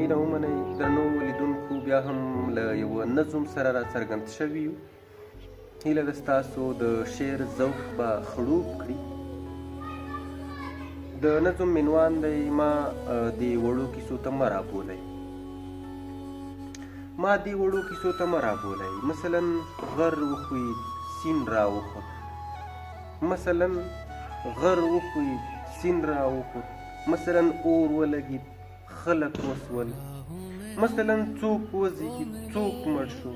مینه ومنئ درنو لیدونکو بیا هم له یوه نظم سره راڅرګند شوي یو. هیله ده ستاسو د شعر ذوق به خړوب کړي. د نظم عنوان دی ما دې وړو کیسو ته مه رابولئ. ما دې وړو کیسو ته مه رابولئ. مثلا غر وخوید سیند راوخوت. مثلا غر وخوید سیند راوخوت. مثلا اور ولګید خلک وسول. مثلا څوک وزېږید څوک مړ شو.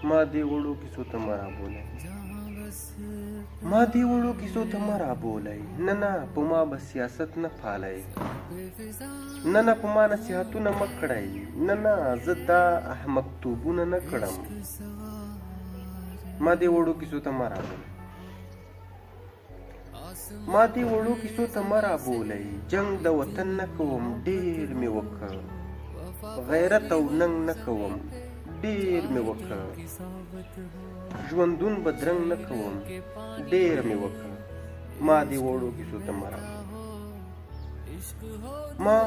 ما دې وړو کیسو ته مه رابولئ. ما دې وړو کیسو ته مه رابولئ. نه نه په ما به سیاست نه پالئ. نه نه په ما نصیحتونه مه کړئ. نه نه زه دا احمقتوبونه نه کړم. ما دې وړو کیسو ته مه رابولئ. ما دې وړو کیسو ته مه رابولئ. جنګ د وطن نه کوم ډېر مې وکړ. غیرت او ننګ نه کوم ډېر مې وکړ. ژوندون بدرنګ نه کوم ډېر مې وکړ. ما دې وړو کیسو ته مه رابولئ. ما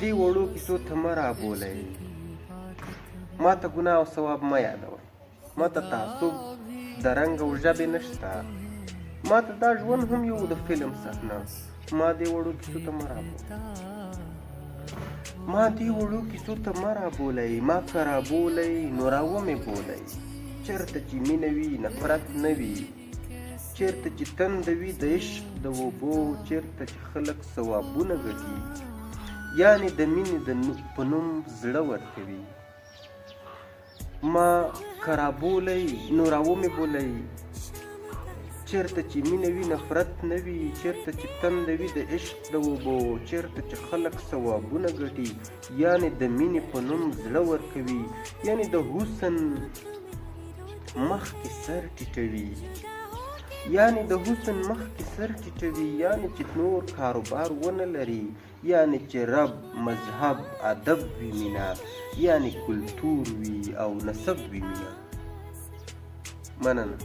دې وړو کیسو ته مه رابولئ. ما ته ګناه او ثواب مه یادوئ. ما ته تعصب د رنګ او ژبې نشته. ما ته دا ژوند هم یو د فلم صحنه. ما دې وړو کیسو ته مه رابولئ. ما دې وړو کیسو ته مه رابولئ. ما که رابولئ نو راومې بولئ. چېرته چې مینه وي نفرت نه وي. چېرته چې تنده وي د عشق د اوبو. چېرته چې خلک ثوابونه ګټي یعنې د مینې په نوم زړه ورکوي. ما که رابولئ نو راومې بولئ. چېرته چې مینه وي نفرت نه وي. چېرته چې تنده وي د عشق د اوبو. چېرته چې خلک ثوابونه ګټي یعنې د مینې په نوم زړه ورکوي. یعنې د حسن مخکې سر ټیټوي. یعنې د حسن مخکې سر ټیټوي. یعنې چې نور کاروبار ونه لري. یعنې چې رب مذهب ادب وي مینه. یعنې کلتور وي او نسب وي مینه. مننه.